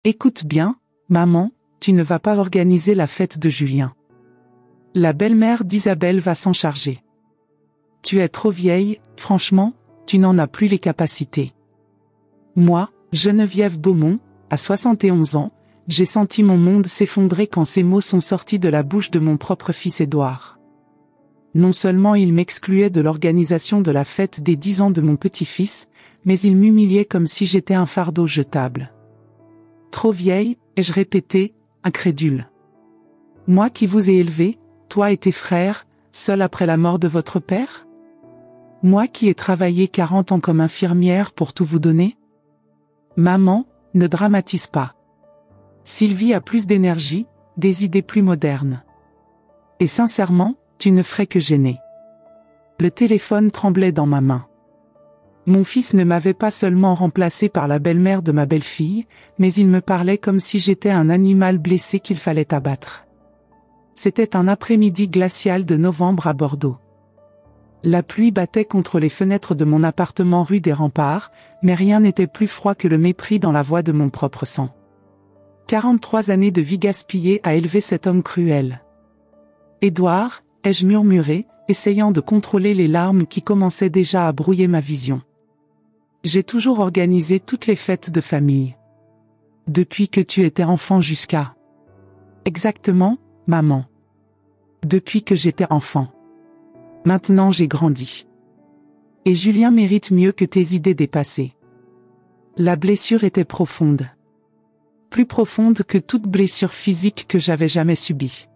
Écoute bien, maman, tu ne vas pas organiser la fête de Julien. La belle-mère d'Isabelle va s'en charger. Tu es trop vieille, franchement, tu n'en as plus les capacités. Moi, Geneviève Beaumont, à 71 ans, j'ai senti mon monde s'effondrer quand ces mots sont sortis de la bouche de mon propre fils Édouard. Non seulement il m'excluait de l'organisation de la fête des 10 ans de mon petit-fils, mais il m'humiliait comme si j'étais un fardeau jetable. Trop vieille, ai-je répété, incrédule. Moi qui vous ai élevé, toi et tes frères, seul après la mort de votre père? Moi qui ai travaillé 40 ans comme infirmière pour tout vous donner? Maman, ne dramatise pas. Sylvie a plus d'énergie, des idées plus modernes. Et sincèrement, tu ne ferais que gêner. Le téléphone tremblait dans ma main. Mon fils ne m'avait pas seulement remplacé par la belle-mère de ma belle-fille, mais il me parlait comme si j'étais un animal blessé qu'il fallait abattre. C'était un après-midi glacial de novembre à Bordeaux. La pluie battait contre les fenêtres de mon appartement rue des Remparts, mais rien n'était plus froid que le mépris dans la voix de mon propre sang. 43 années de vie gaspillées à élever cet homme cruel. Édouard, ai-je murmuré, essayant de contrôler les larmes qui commençaient déjà à brouiller ma vision. J'ai toujours organisé toutes les fêtes de famille. Depuis que tu étais enfant jusqu'à... Exactement, maman. Depuis que j'étais enfant. Maintenant j'ai grandi. Et Julien mérite mieux que tes idées dépassées. La blessure était profonde. Plus profonde que toute blessure physique que j'avais jamais subie.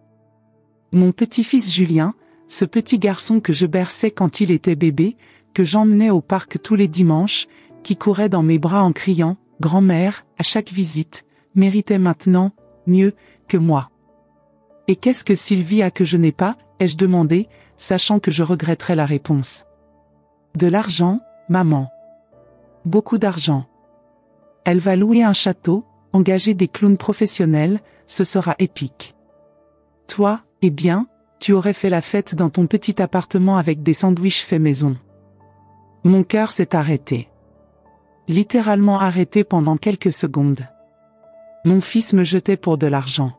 Mon petit-fils Julien, ce petit garçon que je berçais quand il était bébé, que j'emmenais au parc tous les dimanches, qui courait dans mes bras en criant « Grand-mère » à chaque visite, méritait maintenant, mieux, que moi. Et qu'est-ce que Sylvie a que je n'ai pas, ai-je demandé, sachant que je regretterais la réponse. De l'argent, maman. Beaucoup d'argent. Elle va louer un château, engager des clowns professionnels, ce sera épique. Toi, eh bien, tu aurais fait la fête dans ton petit appartement avec des sandwichs faits maison. Mon cœur s'est arrêté. Littéralement arrêté pendant quelques secondes. Mon fils me jetait pour de l'argent.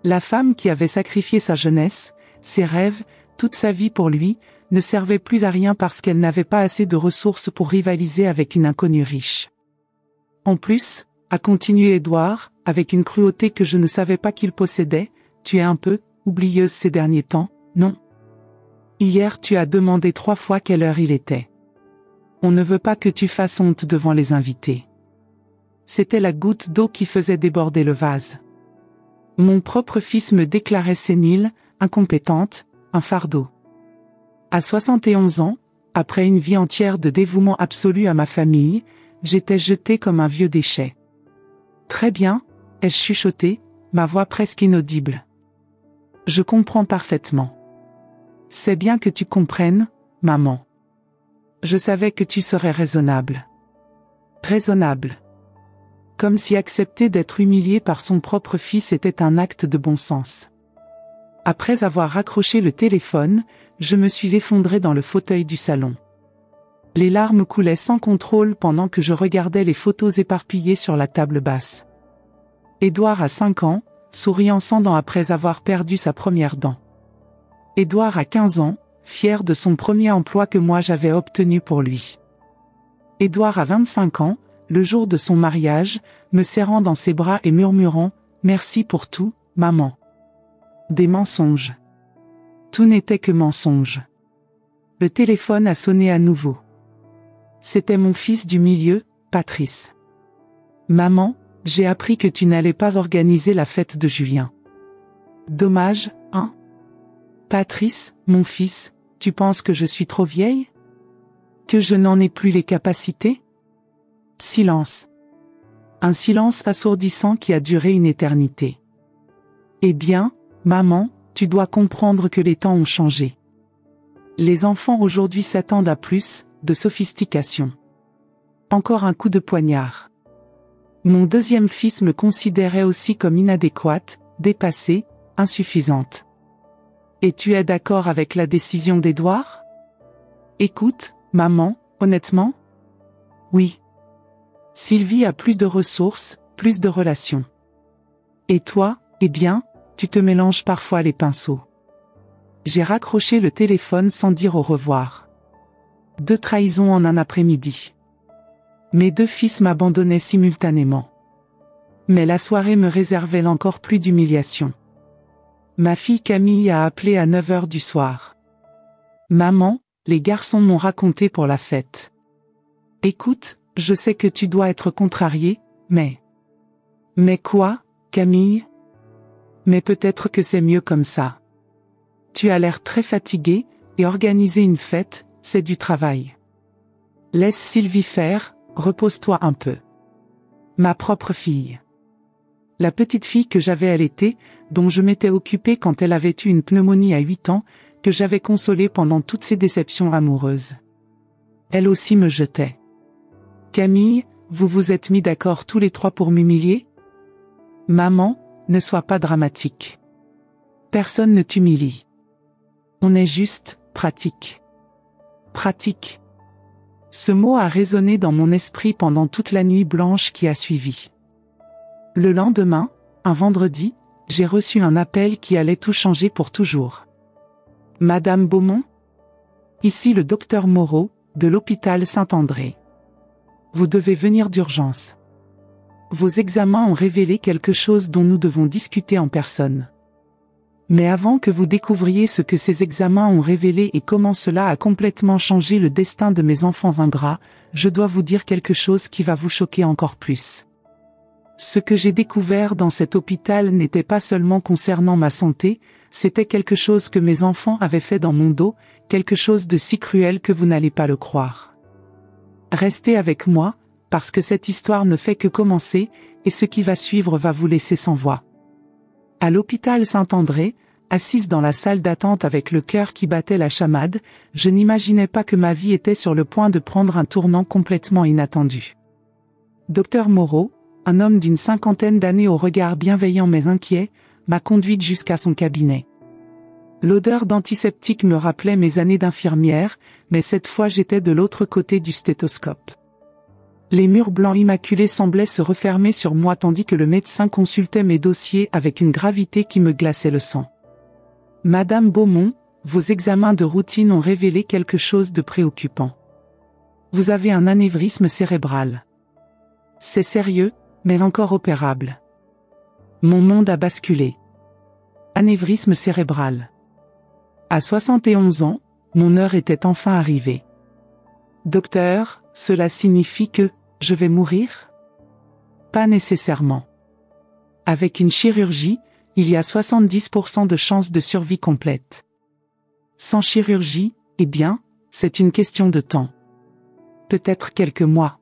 La femme qui avait sacrifié sa jeunesse, ses rêves, toute sa vie pour lui, ne servait plus à rien parce qu'elle n'avait pas assez de ressources pour rivaliser avec une inconnue riche. En plus, a continué Édouard, avec une cruauté que je ne savais pas qu'il possédait, tu es un peu oublieuse ces derniers temps, non? Hier tu as demandé 3 fois quelle heure il était. On ne veut pas que tu fasses honte devant les invités. C'était la goutte d'eau qui faisait déborder le vase. Mon propre fils me déclarait sénile, incompétente, un fardeau. À 71 ans, après une vie entière de dévouement absolu à ma famille, j'étais jetée comme un vieux déchet. Très bien, ai-je chuchoté, ma voix presque inaudible. Je comprends parfaitement. C'est bien que tu comprennes, maman. Je savais que tu serais raisonnable. Raisonnable. Comme si accepter d'être humilié par son propre fils était un acte de bon sens. Après avoir raccroché le téléphone, je me suis effondrée dans le fauteuil du salon. Les larmes coulaient sans contrôle pendant que je regardais les photos éparpillées sur la table basse. Édouard a 5 ans, souriant sans dents après avoir perdu sa première dent. Édouard a 15 ans, fier de son premier emploi que moi j'avais obtenu pour lui. Édouard a 25 ans, le jour de son mariage, me serrant dans ses bras et murmurant « Merci pour tout, maman ». Des mensonges. Tout n'était que mensonge. Le téléphone a sonné à nouveau. C'était mon fils du milieu, Patrice. Maman, j'ai appris que tu n'allais pas organiser la fête de Julien. Dommage, hein? Patrice, mon fils, tu penses que je suis trop vieille? Que je n'en ai plus les capacités? Silence. Un silence assourdissant qui a duré une éternité. Eh bien, maman, tu dois comprendre que les temps ont changé. Les enfants aujourd'hui s'attendent à plus de sophistication. Encore un coup de poignard. Mon deuxième fils me considérait aussi comme inadéquate, dépassée, insuffisante. Et tu es d'accord avec la décision d'Édouard? Écoute, maman, honnêtement? Oui. Sylvie a plus de ressources, plus de relations. Et toi, eh bien, tu te mélanges parfois les pinceaux. J'ai raccroché le téléphone sans dire au revoir. 2 trahisons en un après-midi. Mes 2 fils m'abandonnaient simultanément. Mais la soirée me réservait encore plus d'humiliation. Ma fille Camille a appelé à 9 heures du soir. Maman, les garçons m'ont raconté pour la fête. Écoute, je sais que tu dois être contrariée, mais... Mais quoi, Camille? Mais peut-être que c'est mieux comme ça. Tu as l'air très fatiguée, et organiser une fête, c'est du travail. Laisse Sylvie faire, repose-toi un peu. Ma propre fille. La petite fille que j'avais allaitée, dont je m'étais occupée quand elle avait eu une pneumonie à 8 ans, que j'avais consolée pendant toutes ces déceptions amoureuses. Elle aussi me jetait. Camille, vous vous êtes mis d'accord tous les 3 pour m'humilier? Maman, ne sois pas dramatique. Personne ne t'humilie. On est juste, pratique. Pratique. Ce mot a résonné dans mon esprit pendant toute la nuit blanche qui a suivi. Le lendemain, un vendredi, j'ai reçu un appel qui allait tout changer pour toujours. Madame Beaumont? Ici le docteur Moreau, de l'hôpital Saint-André. Vous devez venir d'urgence. Vos examens ont révélé quelque chose dont nous devons discuter en personne. Mais avant que vous découvriez ce que ces examens ont révélé et comment cela a complètement changé le destin de mes enfants ingrats, je dois vous dire quelque chose qui va vous choquer encore plus. Ce que j'ai découvert dans cet hôpital n'était pas seulement concernant ma santé, c'était quelque chose que mes enfants avaient fait dans mon dos, quelque chose de si cruel que vous n'allez pas le croire. Restez avec moi, parce que cette histoire ne fait que commencer, et ce qui va suivre va vous laisser sans voix. À l'hôpital Saint-André, assise dans la salle d'attente avec le cœur qui battait la chamade, je n'imaginais pas que ma vie était sur le point de prendre un tournant complètement inattendu. Docteur Moreau, un homme d'une 50aine d'années au regard bienveillant mais inquiet, m'a conduite jusqu'à son cabinet. L'odeur d'antiseptique me rappelait mes années d'infirmière, mais cette fois j'étais de l'autre côté du stéthoscope. Les murs blancs immaculés semblaient se refermer sur moi tandis que le médecin consultait mes dossiers avec une gravité qui me glaçait le sang. Madame Beaumont, vos examens de routine ont révélé quelque chose de préoccupant. Vous avez un anévrisme cérébral. C'est sérieux, mais encore opérable. Mon monde a basculé. Anévrisme cérébral. À 71 ans, mon heure était enfin arrivée. Docteur, cela signifie que je vais mourir? Pas nécessairement. Avec une chirurgie, il y a 70% de chances de survie complète. Sans chirurgie, eh bien, c'est une question de temps. Peut-être quelques mois.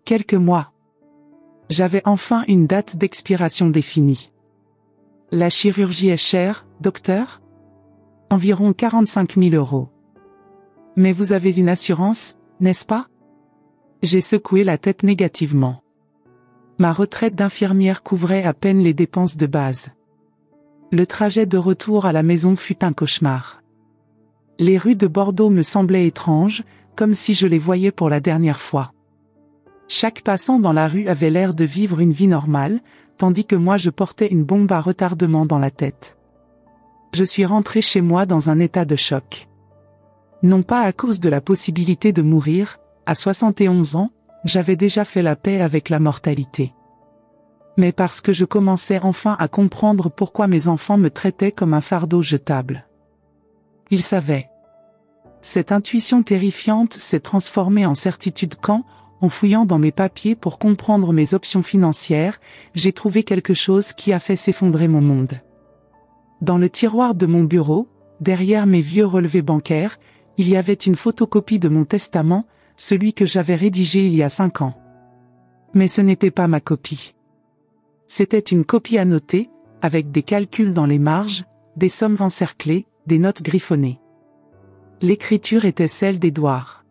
Quelques mois. J'avais enfin une date d'expiration définie. La chirurgie est chère, docteur? Environ 45 000 €. Mais vous avez une assurance, n'est-ce pas? J'ai secoué la tête négativement. Ma retraite d'infirmière couvrait à peine les dépenses de base. Le trajet de retour à la maison fut un cauchemar. Les rues de Bordeaux me semblaient étranges, comme si je les voyais pour la dernière fois. Chaque passant dans la rue avait l'air de vivre une vie normale, tandis que moi je portais une bombe à retardement dans la tête. Je suis rentré chez moi dans un état de choc. Non pas à cause de la possibilité de mourir, à 71 ans, j'avais déjà fait la paix avec la mortalité. Mais parce que je commençais enfin à comprendre pourquoi mes enfants me traitaient comme un fardeau jetable. Ils savaient. Cette intuition terrifiante s'est transformée en certitude quand, en fouillant dans mes papiers pour comprendre mes options financières, j'ai trouvé quelque chose qui a fait s'effondrer mon monde. Dans le tiroir de mon bureau, derrière mes vieux relevés bancaires, il y avait une photocopie de mon testament, celui que j'avais rédigé il y a 5 ans. Mais ce n'était pas ma copie. C'était une copie annotée, avec des calculs dans les marges, des sommes encerclées, des notes griffonnées. L'écriture était celle d'Édouard.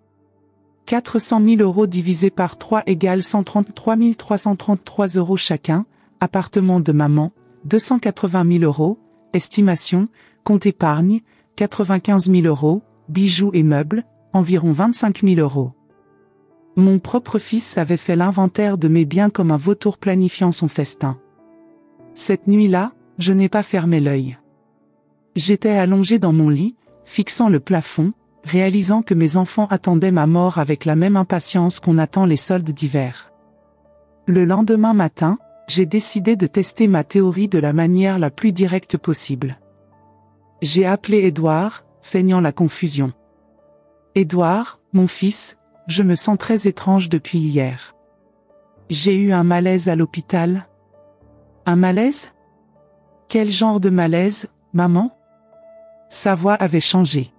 400 000 € divisé par 3 égale 133 333 € chacun, appartement de maman, 280 000 €, estimation, compte épargne, 95 000 €, bijoux et meubles, environ 25 000 €. Mon propre fils avait fait l'inventaire de mes biens comme un vautour planifiant son festin. Cette nuit-là, je n'ai pas fermé l'œil. J'étais allongé dans mon lit, fixant le plafond, réalisant que mes enfants attendaient ma mort avec la même impatience qu'on attend les soldes d'hiver. Le lendemain matin, j'ai décidé de tester ma théorie de la manière la plus directe possible. J'ai appelé Édouard, feignant la confusion. « Édouard, mon fils, je me sens très étrange depuis hier. J'ai eu un malaise à l'hôpital. » « Un malaise ? Quel genre de malaise, maman ? » Sa voix avait changé.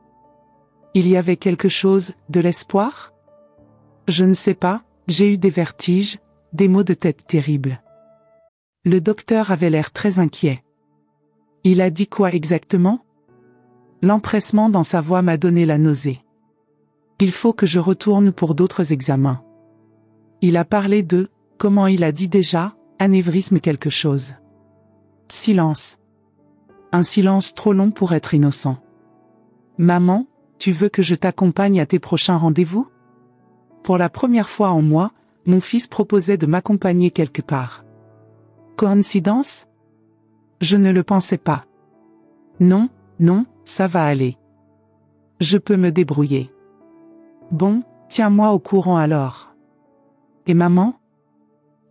Il y avait quelque chose, de l'espoir ? Je ne sais pas, j'ai eu des vertiges, des maux de tête terribles. Le docteur avait l'air très inquiet. Il a dit quoi exactement ? L'empressement dans sa voix m'a donné la nausée. Il faut que je retourne pour d'autres examens. Il a parlé de, comment il a dit déjà, anévrisme quelque chose. Silence. Un silence trop long pour être innocent. Maman, tu veux que je t'accompagne à tes prochains rendez-vous ? Pour la première fois en moi, mon fils proposait de m'accompagner quelque part. Coïncidence ? Je ne le pensais pas. Non, non, ça va aller. Je peux me débrouiller. Bon, tiens-moi au courant alors. Et maman ?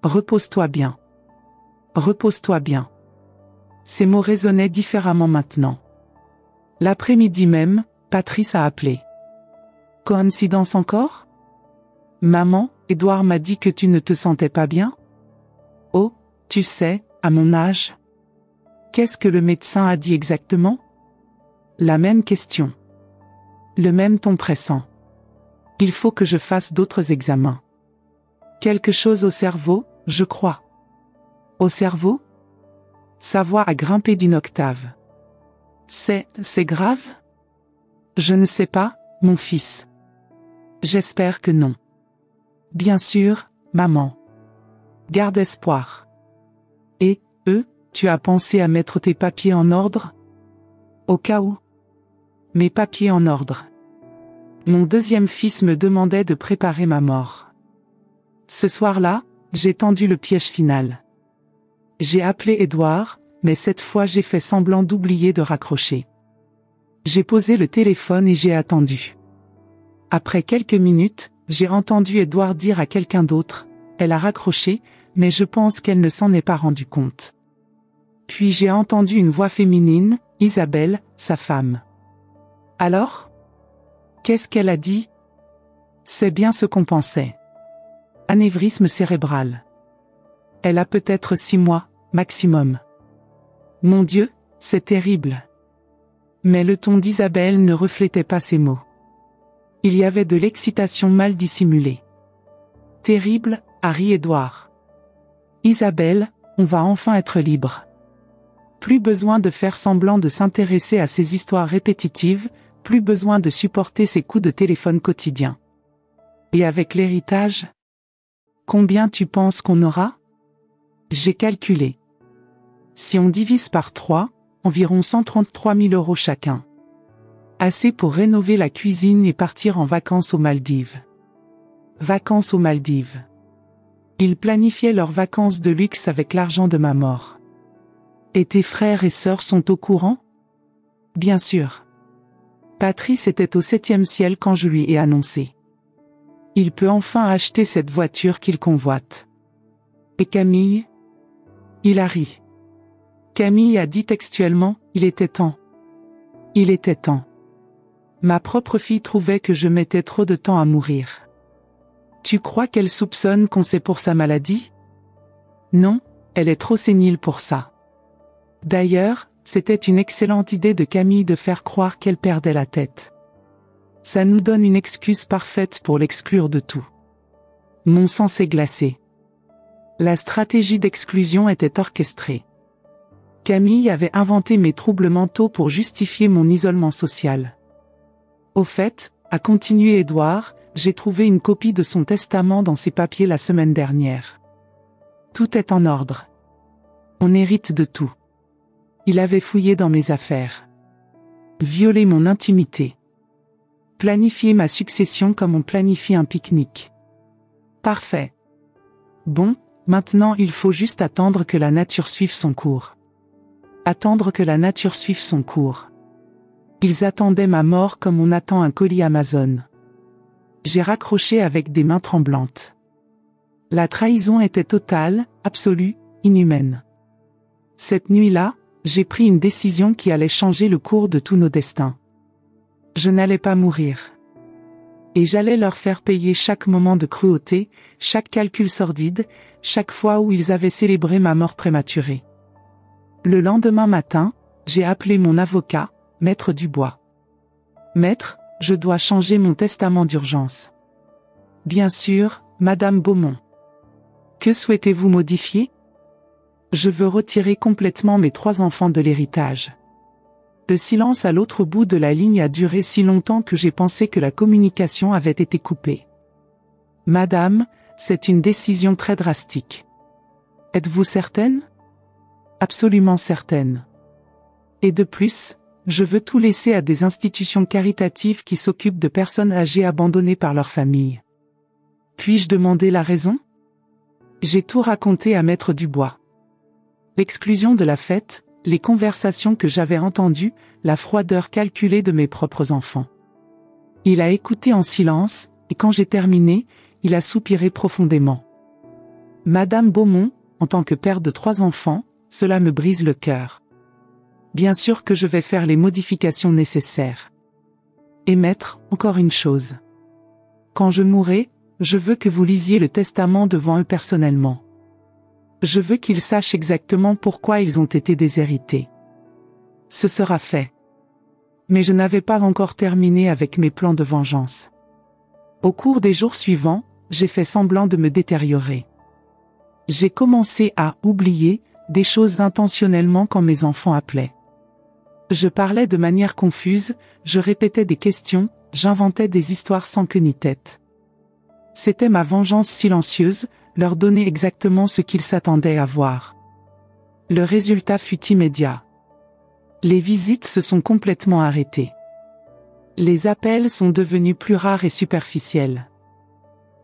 Repose-toi bien. Repose-toi bien. Ces mots résonnaient différemment maintenant. L'après-midi même, Patrice a appelé. Coïncidence encore ? Maman, Édouard m'a dit que tu ne te sentais pas bien ? Oh, tu sais, à mon âge. Qu'est-ce que le médecin a dit exactement ? La même question. Le même ton pressant. Il faut que je fasse d'autres examens. Quelque chose au cerveau, je crois. Au cerveau ? Sa voix a grimpé d'une octave. C'est grave ? Je ne sais pas, mon fils. J'espère que non. Bien sûr, maman. Garde espoir. Et, tu as pensé à mettre tes papiers en ordre ? Au cas où. Mes papiers en ordre. Mon deuxième fils me demandait de préparer ma mort. Ce soir-là, j'ai tendu le piège final. J'ai appelé Édouard, mais cette fois j'ai fait semblant d'oublier de raccrocher. J'ai posé le téléphone et j'ai attendu. Après quelques minutes, j'ai entendu Édouard dire à quelqu'un d'autre, « Elle a raccroché, mais je pense qu'elle ne s'en est pas rendue compte. » Puis j'ai entendu une voix féminine, Isabelle, sa femme. « Alors ? Qu'est-ce qu'elle a dit ? » C'est bien ce qu'on pensait. Anévrisme cérébral. Elle a peut-être 6 mois, maximum. Mon Dieu, c'est terrible. Mais le ton d'Isabelle ne reflétait pas ces mots. Il y avait de l'excitation mal dissimulée. Terrible, a ri Édouard. Isabelle, on va enfin être libre. Plus besoin de faire semblant de s'intéresser à ces histoires répétitives, plus besoin de supporter ces coups de téléphone quotidiens. Et avec l'héritage ? Combien tu penses qu'on aura ? J'ai calculé. Si on divise par 3, environ 133 000 € chacun. Assez pour rénover la cuisine et partir en vacances aux Maldives. Vacances aux Maldives. Ils planifiaient leurs vacances de luxe avec l'argent de ma mort. Et tes frères et sœurs sont au courant ? Bien sûr. Patrice était au 7e ciel quand je lui ai annoncé. Il peut enfin acheter cette voiture qu'il convoite. Et Camille ? Il a ri. Camille a dit textuellement, il était temps. Il était temps. Ma propre fille trouvait que je mettais trop de temps à mourir. Tu crois qu'elle soupçonne qu'on sait pour sa maladie ? Non, elle est trop sénile pour ça. D'ailleurs, c'était une excellente idée de Camille de faire croire qu'elle perdait la tête. Ça nous donne une excuse parfaite pour l'exclure de tout. Mon sang s'est glacé. La stratégie d'exclusion était orchestrée. Camille avait inventé mes troubles mentaux pour justifier mon isolement social. Au fait, a continué Édouard, j'ai trouvé une copie de son testament dans ses papiers la semaine dernière. Tout est en ordre. On hérite de tout. Il avait fouillé dans mes affaires. Violé mon intimité. Planifié ma succession comme on planifie un pique-nique. Parfait. Bon, maintenant il faut juste attendre que la nature suive son cours. Attendre que la nature suive son cours. Ils attendaient ma mort comme on attend un colis Amazon. J'ai raccroché avec des mains tremblantes. La trahison était totale, absolue, inhumaine. Cette nuit-là, j'ai pris une décision qui allait changer le cours de tous nos destins. Je n'allais pas mourir. Et j'allais leur faire payer chaque moment de cruauté, chaque calcul sordide, chaque fois où ils avaient célébré ma mort prématurée. Le lendemain matin, j'ai appelé mon avocat, Maître Dubois. Maître, je dois changer mon testament d'urgence. Bien sûr, Madame Beaumont. Que souhaitez-vous modifier? Je veux retirer complètement mes 3 enfants de l'héritage. Le silence à l'autre bout de la ligne a duré si longtemps que j'ai pensé que la communication avait été coupée. Madame, c'est une décision très drastique. Êtes-vous certaine? Absolument certaine. Et de plus, je veux tout laisser à des institutions caritatives qui s'occupent de personnes âgées abandonnées par leur famille. Puis-je demander la raison? J'ai tout raconté à Maître Dubois. L'exclusion de la fête, les conversations que j'avais entendues, la froideur calculée de mes propres enfants. Il a écouté en silence, et quand j'ai terminé, il a soupiré profondément. Madame Beaumont, en tant que père de 3 enfants, cela me brise le cœur. Bien sûr que je vais faire les modifications nécessaires. Et maître, encore une chose. Quand je mourrai, je veux que vous lisiez le testament devant eux personnellement. Je veux qu'ils sachent exactement pourquoi ils ont été déshérités. Ce sera fait. Mais je n'avais pas encore terminé avec mes plans de vengeance. Au cours des jours suivants, j'ai fait semblant de me détériorer. J'ai commencé à oublier des choses intentionnellement quand mes enfants appelaient. Je parlais de manière confuse, je répétais des questions, j'inventais des histoires sans queue ni tête. C'était ma vengeance silencieuse, leur donner exactement ce qu'ils s'attendaient à voir. Le résultat fut immédiat. Les visites se sont complètement arrêtées. Les appels sont devenus plus rares et superficiels.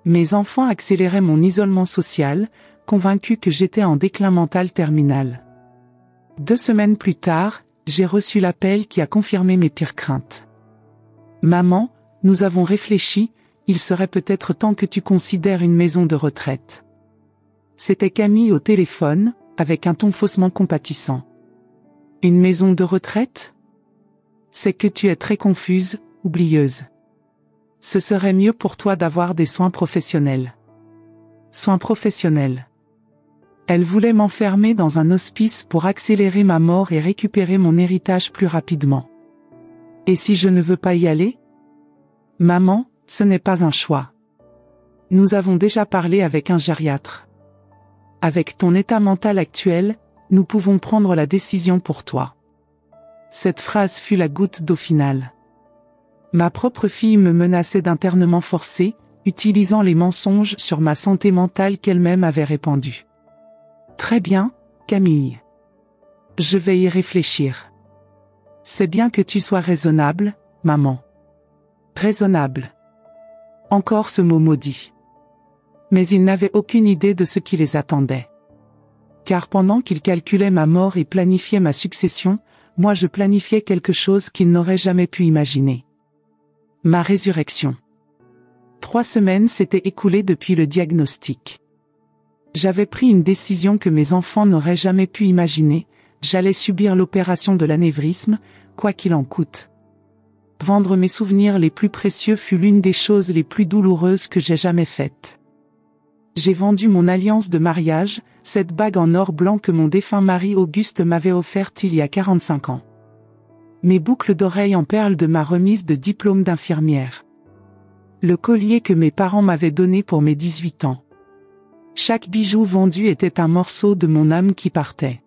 Mes enfants accéléraient mon isolement social, convaincus que j'étais en déclin mental terminal. 2 semaines plus tard, j'ai reçu l'appel qui a confirmé mes pires craintes. Maman, nous avons réfléchi, il serait peut-être temps que tu considères une maison de retraite. C'était Camille au téléphone, avec un ton faussement compatissant. Une maison de retraite? C'est que tu es très confuse, oublieuse. Ce serait mieux pour toi d'avoir des soins professionnels. Soins professionnels. Elle voulait m'enfermer dans un hospice pour accélérer ma mort et récupérer mon héritage plus rapidement. Et si je ne veux pas y aller? Maman, ce n'est pas un choix. Nous avons déjà parlé avec un gériatre. Avec ton état mental actuel, nous pouvons prendre la décision pour toi. Cette phrase fut la goutte d'eau finale. Ma propre fille me menaçait d'internement forcé, utilisant les mensonges sur ma santé mentale qu'elle-même avait répandus. Très bien, Camille. Je vais y réfléchir. C'est bien que tu sois raisonnable, maman. Raisonnable. Encore ce mot maudit. Mais ils n'avaient aucune idée de ce qui les attendait. Car pendant qu'ils calculaient ma mort et planifiaient ma succession, moi je planifiais quelque chose qu'ils n'auraient jamais pu imaginer. Ma résurrection. 3 semaines s'étaient écoulées depuis le diagnostic. J'avais pris une décision que mes enfants n'auraient jamais pu imaginer, j'allais subir l'opération de l'anévrisme, quoi qu'il en coûte. Vendre mes souvenirs les plus précieux fut l'une des choses les plus douloureuses que j'ai jamais faites. J'ai vendu mon alliance de mariage, cette bague en or blanc que mon défunt mari Auguste m'avait offerte il y a 45 ans. Mes boucles d'oreilles en perles de ma remise de diplôme d'infirmière. Le collier que mes parents m'avaient donné pour mes 18 ans. Chaque bijou vendu était un morceau de mon âme qui partait.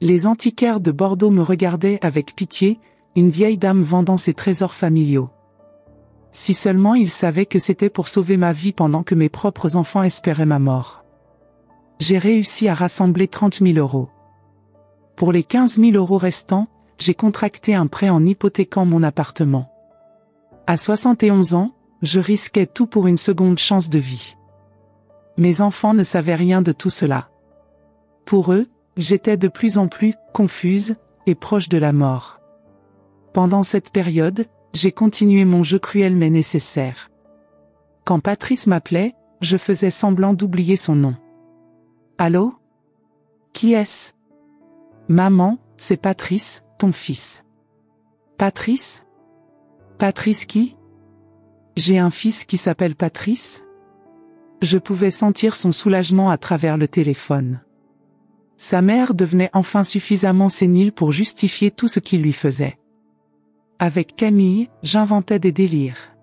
Les antiquaires de Bordeaux me regardaient avec pitié, une vieille dame vendant ses trésors familiaux. Si seulement ils savaient que c'était pour sauver ma vie pendant que mes propres enfants espéraient ma mort. J'ai réussi à rassembler 30 000 €. Pour les 15 000 € restants, j'ai contracté un prêt en hypothéquant mon appartement. À 71 ans, je risquais tout pour une seconde chance de vie. Mes enfants ne savaient rien de tout cela. Pour eux, j'étais de plus en plus confuse et proche de la mort. Pendant cette période, j'ai continué mon jeu cruel mais nécessaire. Quand Patrice m'appelait, je faisais semblant d'oublier son nom. Allô? Qui est-ce? Maman, c'est Patrice, ton fils. Patrice? Patrice qui? J'ai un fils qui s'appelle Patrice? Je pouvais sentir son soulagement à travers le téléphone. Sa mère devenait enfin suffisamment sénile pour justifier tout ce qu'il lui faisait. Avec Camille, j'inventais des délires.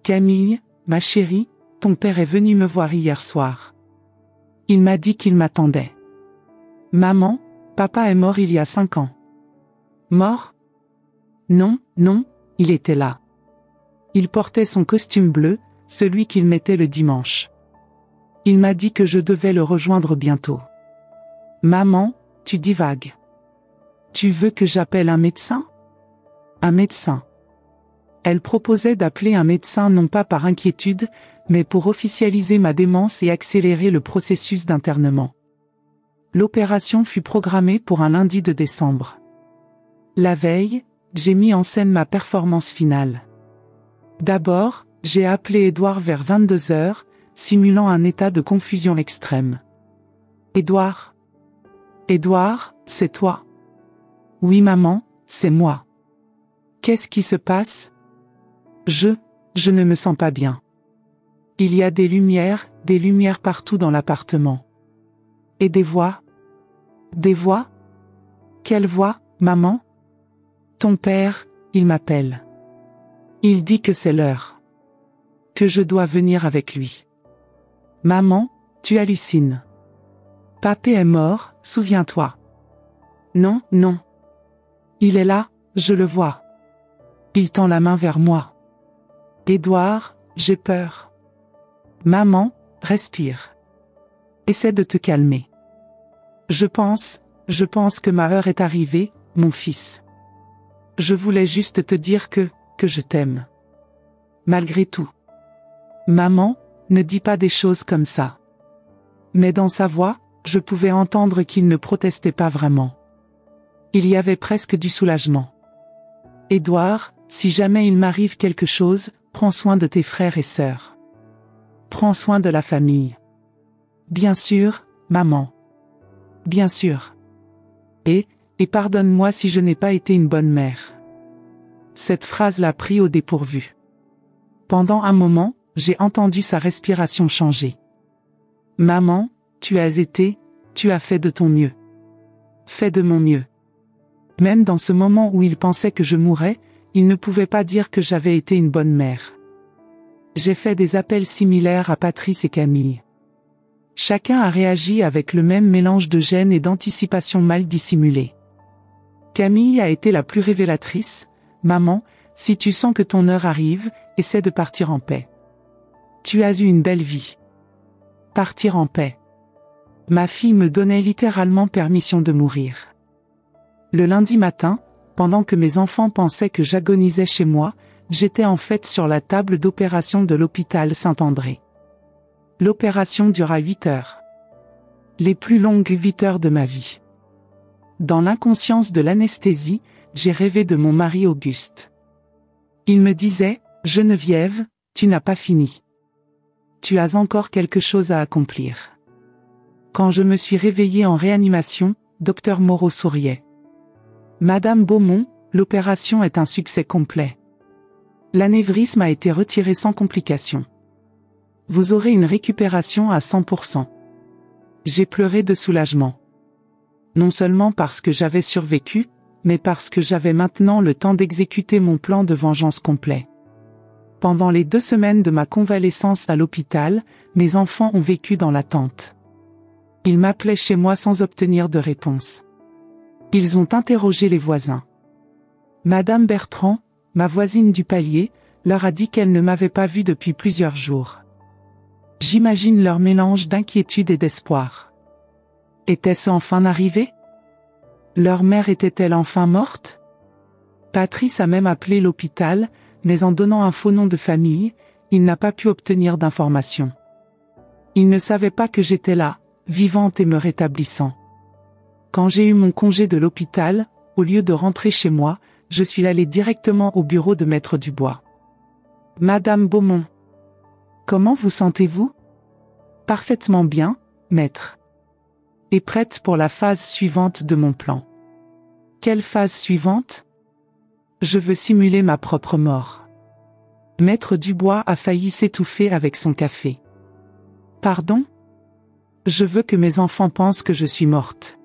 Camille, ma chérie, ton père est venu me voir hier soir. Il m'a dit qu'il m'attendait. Maman, papa est mort il y a 5 ans. Mort? Non, non, il était là. Il portait son costume bleu, celui qu'il mettait le dimanche. Il m'a dit que je devais le rejoindre bientôt. Maman, tu divagues. Tu veux que j'appelle un médecin? Un médecin. Elle proposait d'appeler un médecin non pas par inquiétude, mais pour officialiser ma démence et accélérer le processus d'internement. L'opération fut programmée pour un lundi de décembre. La veille, j'ai mis en scène ma performance finale. D'abord, j'ai appelé Édouard vers 22h, simulant un état de confusion extrême. Édouard? Édouard, c'est toi? Oui maman, c'est moi. Qu'est-ce qui se passe? Je ne me sens pas bien. Il y a des lumières partout dans l'appartement. Et des voix? Des voix? Quelle voix, maman? Ton père, il m'appelle. Il dit que c'est l'heure. Que je dois venir avec lui. Maman, tu hallucines. Papé est mort, souviens-toi. Non, non. Il est là, je le vois. Il tend la main vers moi. Édouard, j'ai peur. Maman, respire. Essaie de te calmer. Je pense que ma heure est arrivée, mon fils. Je voulais juste te dire que je t'aime. Malgré tout. Maman, ne dis pas des choses comme ça. Mais dans sa voix, je pouvais entendre qu'il ne protestait pas vraiment. Il y avait presque du soulagement. Édouard, si jamais il m'arrive quelque chose, prends soin de tes frères et sœurs. Prends soin de la famille. Bien sûr, maman. Bien sûr. Et pardonne-moi si je n'ai pas été une bonne mère. Cette phrase l'a pris au dépourvu. Pendant un moment, j'ai entendu sa respiration changer. Maman, tu as fait de ton mieux. Fais de mon mieux. Même dans ce moment où il pensait que je mourrais, il ne pouvait pas dire que j'avais été une bonne mère. J'ai fait des appels similaires à Patrice et Camille. Chacun a réagi avec le même mélange de gêne et d'anticipation mal dissimulée. Camille a été la plus révélatrice. Maman, si tu sens que ton heure arrive, essaie de partir en paix. Tu as eu une belle vie. Partir en paix. Ma fille me donnait littéralement permission de mourir. Le lundi matin, pendant que mes enfants pensaient que j'agonisais chez moi, j'étais en fait sur la table d'opération de l'hôpital Saint-André. L'opération dura 8 heures. Les plus longues 8 heures de ma vie. Dans l'inconscience de l'anesthésie, j'ai rêvé de mon mari Auguste. Il me disait, « Geneviève, tu n'as pas fini. Tu as encore quelque chose à accomplir. » Quand je me suis réveillée en réanimation, Dr Moreau souriait. « Madame Beaumont, l'opération est un succès complet. L'anévrisme a été retiré sans complication. Vous aurez une récupération à 100%. » J'ai pleuré de soulagement. Non seulement parce que j'avais survécu, mais parce que j'avais maintenant le temps d'exécuter mon plan de vengeance complet. Pendant les 2 semaines de ma convalescence à l'hôpital, mes enfants ont vécu dans l'attente. Ils m'appelaient chez moi sans obtenir de réponse. Ils ont interrogé les voisins. Madame Bertrand, ma voisine du palier, leur a dit qu'elle ne m'avait pas vu depuis plusieurs jours. J'imagine leur mélange d'inquiétude et d'espoir. Était-ce enfin arrivé? Leur mère était-elle enfin morte? Patrice a même appelé l'hôpital, mais en donnant un faux nom de famille, il n'a pas pu obtenir d'informations. Il ne savait pas que j'étais là, vivante et me rétablissant. Quand j'ai eu mon congé de l'hôpital, au lieu de rentrer chez moi, je suis allée directement au bureau de Maître Dubois. « Madame Beaumont. Comment vous sentez-vous ? » ?»« Parfaitement bien, maître. » »« Et prête pour la phase suivante de mon plan. » »« Quelle phase suivante ? » ?»« Je veux simuler ma propre mort. » Maître Dubois a failli s'étouffer avec son café. « Pardon ? » ?»« Je veux que mes enfants pensent que je suis morte.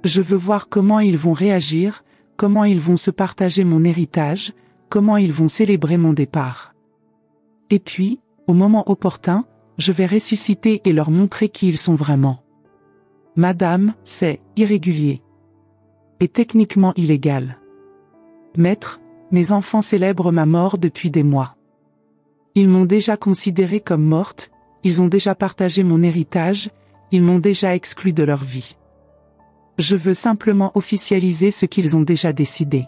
Je veux voir comment ils vont réagir, comment ils vont se partager mon héritage, comment ils vont célébrer mon départ. Et puis, au moment opportun, je vais ressusciter et leur montrer qui ils sont vraiment. Madame, c'est irrégulier. Et techniquement illégal. Maître, mes enfants célèbrent ma mort depuis des mois. Ils m'ont déjà considérée comme morte, ils ont déjà partagé mon héritage, ils m'ont déjà exclu de leur vie. Je veux simplement officialiser ce qu'ils ont déjà décidé.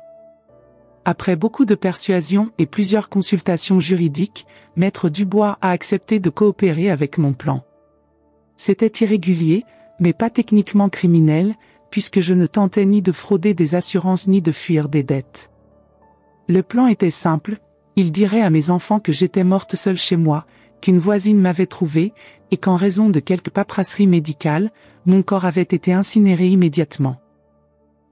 Après beaucoup de persuasions et plusieurs consultations juridiques, Maître Dubois a accepté de coopérer avec mon plan. C'était irrégulier, mais pas techniquement criminel, puisque je ne tentais ni de frauder des assurances ni de fuir des dettes. Le plan était simple, il dirait à mes enfants que j'étais morte seule chez moi, qu'une voisine m'avait trouvée, et qu'en raison de quelques paperasseries médicales, mon corps avait été incinéré immédiatement.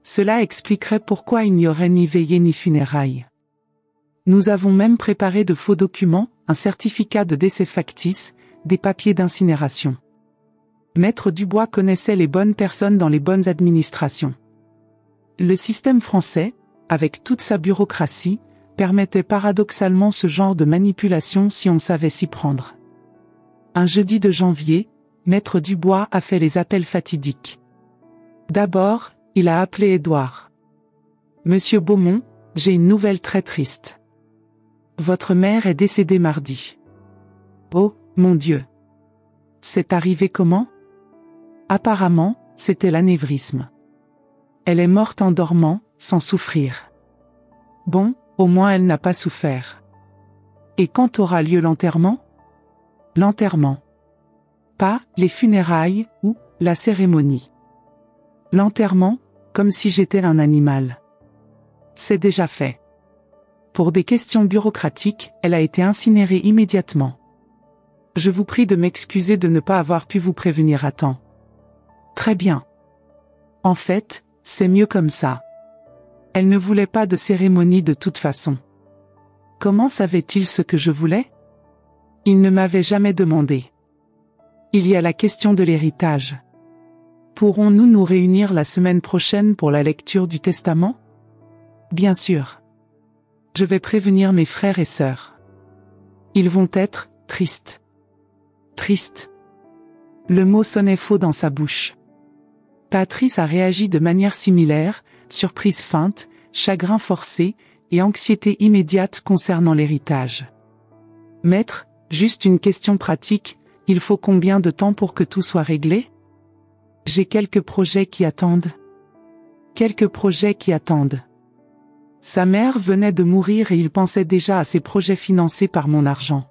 Cela expliquerait pourquoi il n'y aurait ni veillée ni funérailles. Nous avons même préparé de faux documents, un certificat de décès factice, des papiers d'incinération. Maître Dubois connaissait les bonnes personnes dans les bonnes administrations. Le système français, avec toute sa bureaucratie, permettait paradoxalement ce genre de manipulation si on savait s'y prendre. Un jeudi de janvier, Maître Dubois a fait les appels fatidiques. D'abord, il a appelé Édouard. « Monsieur Beaumont, j'ai une nouvelle très triste. Votre mère est décédée mardi. » « Oh, mon Dieu. C'est arrivé comment ? » Apparemment, c'était l'anévrisme. Elle est morte en dormant, sans souffrir. Bon, au moins elle n'a pas souffert. Et quand aura lieu l'enterrement ? L'enterrement. Pas les funérailles ou la cérémonie. L'enterrement, comme si j'étais un animal. C'est déjà fait. Pour des questions bureaucratiques, elle a été incinérée immédiatement. Je vous prie de m'excuser de ne pas avoir pu vous prévenir à temps. Très bien. En fait, c'est mieux comme ça. Elle ne voulait pas de cérémonie de toute façon. Comment savait-il ce que je voulais ? Il ne m'avait jamais demandé. Il y a la question de l'héritage. Pourrons-nous nous réunir la semaine prochaine pour la lecture du testament ? Bien sûr. Je vais prévenir mes frères et sœurs. Ils vont être tristes. Triste. Le mot sonnait faux dans sa bouche. Patrice a réagi de manière similaire, surprise feinte, chagrin forcé, et anxiété immédiate concernant l'héritage. Maître, juste une question pratique, il faut combien de temps pour que tout soit réglé ? J'ai quelques projets qui attendent. Quelques projets qui attendent. Sa mère venait de mourir et il pensait déjà à ses projets financés par mon argent.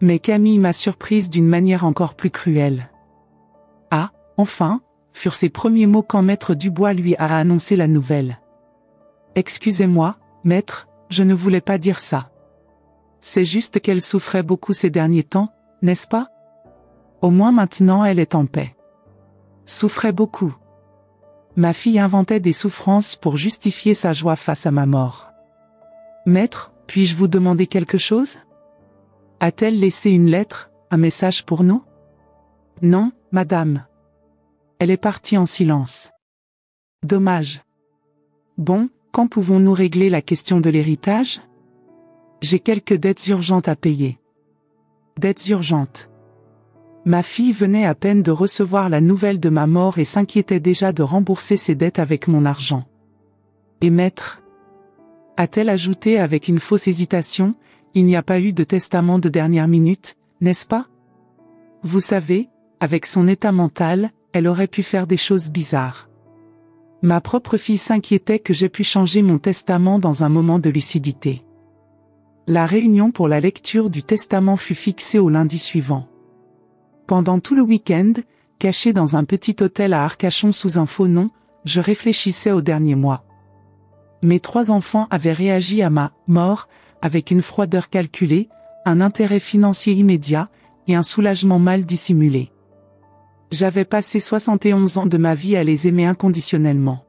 Mais Camille m'a surprise d'une manière encore plus cruelle. « Ah, enfin !» furent ses premiers mots quand Maître Dubois lui a annoncé la nouvelle. « Excusez-moi, maître, je ne voulais pas dire ça. C'est juste qu'elle souffrait beaucoup ces derniers temps, n'est-ce pas ? Au moins maintenant elle est en paix. » Souffrait beaucoup. Ma fille inventait des souffrances pour justifier sa joie face à ma mort. « Maître, puis-je vous demander quelque chose ? A-t-elle laissé une lettre, un message pour nous ? » Non, madame. Elle est partie en silence. Dommage. Bon, quand pouvons-nous régler la question de l'héritage ? J'ai quelques dettes urgentes à payer. Dettes urgentes. Ma fille venait à peine de recevoir la nouvelle de ma mort et s'inquiétait déjà de rembourser ses dettes avec mon argent. Et maître ? A-t-elle ajouté avec une fausse hésitation, il n'y a pas eu de testament de dernière minute, n'est-ce pas ? Vous savez, avec son état mental, elle aurait pu faire des choses bizarres. Ma propre fille s'inquiétait que j'aie pu changer mon testament dans un moment de lucidité. La réunion pour la lecture du testament fut fixée au lundi suivant. Pendant tout le week-end, caché dans un petit hôtel à Arcachon sous un faux nom, je réfléchissais aux derniers mois. Mes 3 enfants avaient réagi à ma mort avec une froideur calculée, un intérêt financier immédiat et un soulagement mal dissimulé. J'avais passé 71 ans de ma vie à les aimer inconditionnellement.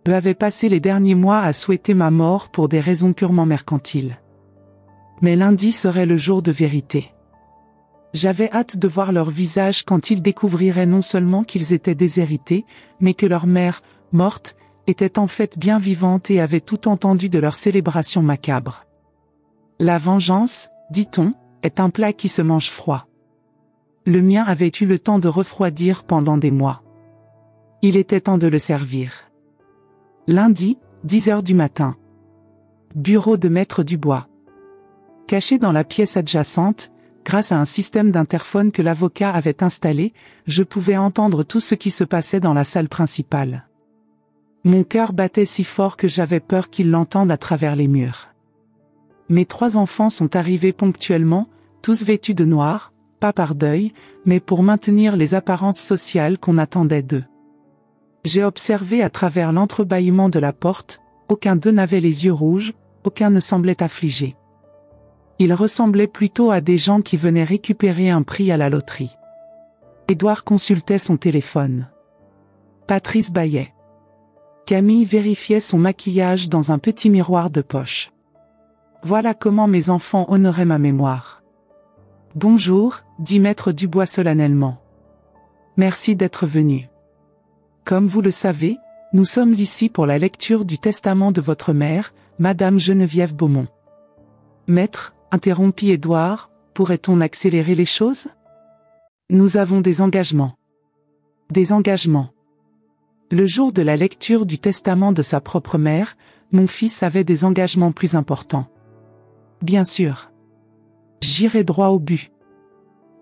Eux avaient passé les derniers mois à souhaiter ma mort pour des raisons purement mercantiles. Mais lundi serait le jour de vérité. J'avais hâte de voir leur visage quand ils découvriraient non seulement qu'ils étaient déshérités, mais que leur mère, morte, était en fait bien vivante et avait tout entendu de leur célébration macabre. La vengeance, dit-on, est un plat qui se mange froid. Le mien avait eu le temps de refroidir pendant des mois. Il était temps de le servir. Lundi, 10 heures du matin. Bureau de Maître Dubois. Caché dans la pièce adjacente, grâce à un système d'interphone que l'avocat avait installé, je pouvais entendre tout ce qui se passait dans la salle principale. Mon cœur battait si fort que j'avais peur qu'il l'entende à travers les murs. Mes 3 enfants sont arrivés ponctuellement, tous vêtus de noir, pas par deuil, mais pour maintenir les apparences sociales qu'on attendait d'eux. J'ai observé à travers l'entrebâillement de la porte, aucun d'eux n'avait les yeux rouges, aucun ne semblait affligé. Ils ressemblaient plutôt à des gens qui venaient récupérer un prix à la loterie. Édouard consultait son téléphone. Patrice bâillait. Camille vérifiait son maquillage dans un petit miroir de poche. Voilà comment mes enfants honoraient ma mémoire. Bonjour, dit Maître Dubois solennellement. Merci d'être venu. Comme vous le savez, nous sommes ici pour la lecture du testament de votre mère, Madame Geneviève Beaumont. Maître, interrompit Édouard, pourrait-on accélérer les choses? Nous avons des engagements. Des engagements. Le jour de la lecture du testament de sa propre mère, mon fils avait des engagements plus importants. Bien sûr. J'irai droit au but.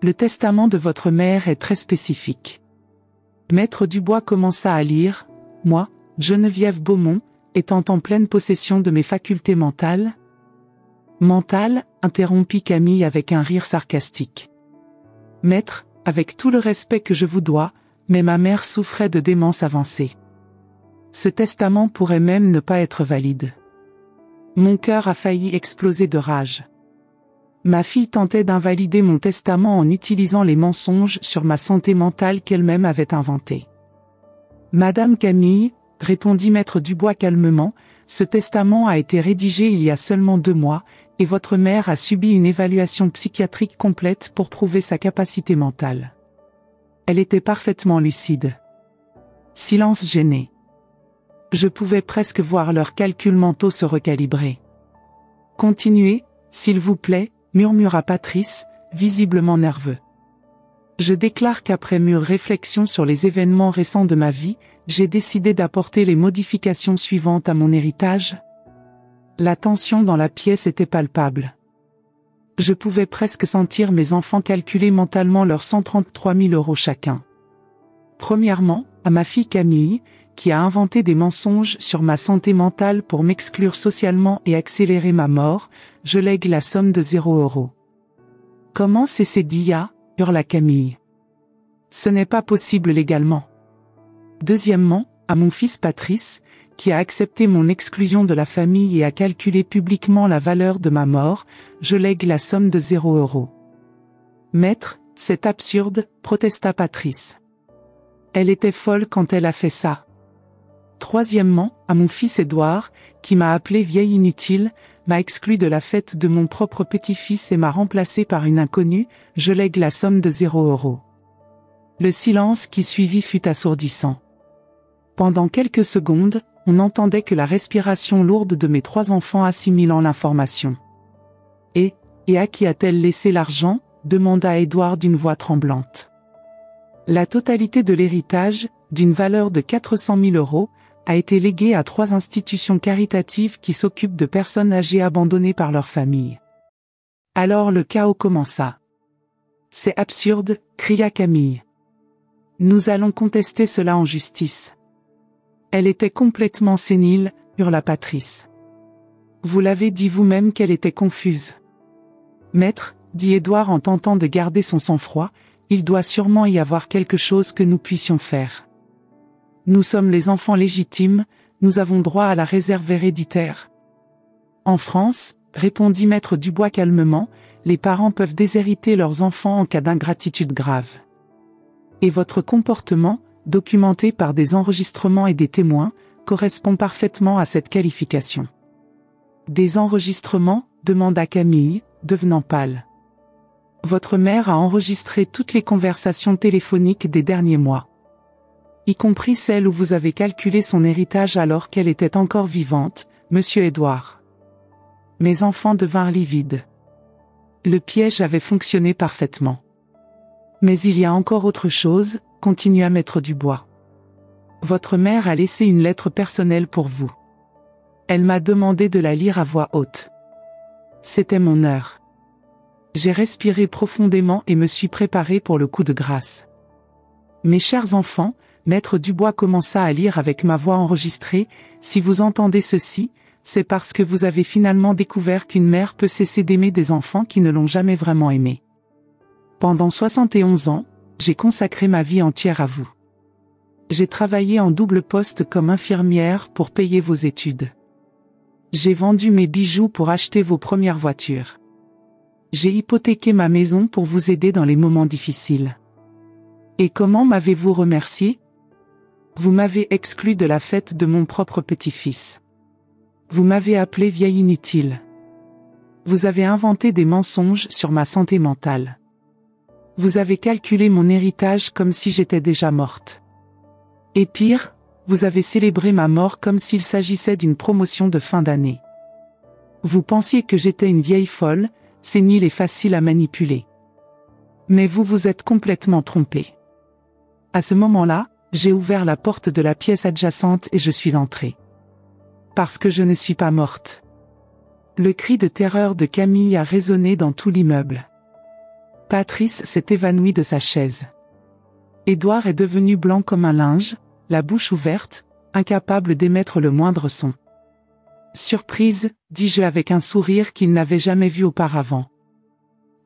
Le testament de votre mère est très spécifique. Maître Dubois commença à lire, moi, Geneviève Beaumont, étant en pleine possession de mes facultés mentales. Mentales, interrompit Camille avec un rire sarcastique. Maître, avec tout le respect que je vous dois, mais ma mère souffrait de démence avancée. Ce testament pourrait même ne pas être valide. Mon cœur a failli exploser de rage. Ma fille tentait d'invalider mon testament en utilisant les mensonges sur ma santé mentale qu'elle-même avait inventés. Madame Camille, répondit Maître Dubois calmement, ce testament a été rédigé il y a seulement 2 mois, et votre mère a subi une évaluation psychiatrique complète pour prouver sa capacité mentale. Elle était parfaitement lucide. Silence gêné. Je pouvais presque voir leurs calculs mentaux se recalibrer. Continuez, s'il vous plaît, murmura Patrice, visiblement nerveux. Je déclare qu'après mûre réflexion sur les événements récents de ma vie, j'ai décidé d'apporter les modifications suivantes à mon héritage. La tension dans la pièce était palpable. Je pouvais presque sentir mes enfants calculer mentalement leurs 133 000 € chacun. Premièrement, à ma fille Camille, qui a inventé des mensonges sur ma santé mentale pour m'exclure socialement et accélérer ma mort, je lègue la somme de 0 €. Comment c'est dia, hurla Camille. Ce n'est pas possible légalement. Deuxièmement, à mon fils Patrice, qui a accepté mon exclusion de la famille et a calculé publiquement la valeur de ma mort, je lègue la somme de 0 €. Maître, c'est absurde, protesta Patrice. Elle était folle quand elle a fait ça. Troisièmement, à mon fils Édouard, qui m'a appelé vieille inutile, m'a exclu de la fête de mon propre petit-fils et m'a remplacé par une inconnue, je lègue la somme de 0 €. Le silence qui suivit fut assourdissant. Pendant quelques secondes, on n'entendait que la respiration lourde de mes 3 enfants assimilant l'information. Et à qui a-t-elle laissé l'argent? Demanda Édouard d'une voix tremblante. La totalité de l'héritage, d'une valeur de 400 000 €, a été léguée à 3 institutions caritatives qui s'occupent de personnes âgées abandonnées par leur famille. Alors le chaos commença. C'est absurde, cria Camille. Nous allons contester cela en justice. Elle était complètement sénile, hurla Patrice. Vous l'avez dit vous-même qu'elle était confuse. Maître, dit Édouard en tentant de garder son sang-froid, il doit sûrement y avoir quelque chose que nous puissions faire. Nous sommes les enfants légitimes, nous avons droit à la réserve héréditaire. En France, répondit maître Dubois calmement, les parents peuvent déshériter leurs enfants en cas d'ingratitude grave. Et votre comportement, documenté par des enregistrements et des témoins, correspond parfaitement à cette qualification. Des enregistrements, demanda Camille, devenant pâle. Votre mère a enregistré toutes les conversations téléphoniques des derniers mois. Y compris celles où vous avez calculé son héritage alors qu'elle était encore vivante, monsieur Édouard. Mes enfants devinrent livides. Le piège avait fonctionné parfaitement. Mais il y a encore autre chose, continua maître Dubois. Votre mère a laissé une lettre personnelle pour vous. Elle m'a demandé de la lire à voix haute. C'était mon heure. J'ai respiré profondément et me suis préparé pour le coup de grâce. Mes chers enfants, maître Dubois commença à lire avec ma voix enregistrée, si vous entendez ceci, c'est parce que vous avez finalement découvert qu'une mère peut cesser d'aimer des enfants qui ne l'ont jamais vraiment aimé. Pendant 71 ans, j'ai consacré ma vie entière à vous. J'ai travaillé en double poste comme infirmière pour payer vos études. J'ai vendu mes bijoux pour acheter vos premières voitures. J'ai hypothéqué ma maison pour vous aider dans les moments difficiles. Et comment m'avez-vous remercié? Vous m'avez exclu de la fête de mon propre petit-fils. Vous m'avez appelé vieille inutile. Vous avez inventé des mensonges sur ma santé mentale. Vous avez calculé mon héritage comme si j'étais déjà morte. Et pire, vous avez célébré ma mort comme s'il s'agissait d'une promotion de fin d'année. Vous pensiez que j'étais une vieille folle, sénile et facile à manipuler. Mais vous vous êtes complètement trompé. À ce moment-là, j'ai ouvert la porte de la pièce adjacente et je suis entrée. Parce que je ne suis pas morte. Le cri de terreur de Camille a résonné dans tout l'immeuble. Patrice s'est évanoui de sa chaise. Édouard est devenu blanc comme un linge, la bouche ouverte, incapable d'émettre le moindre son. Surprise, dis-je avec un sourire qu'il n'avait jamais vu auparavant.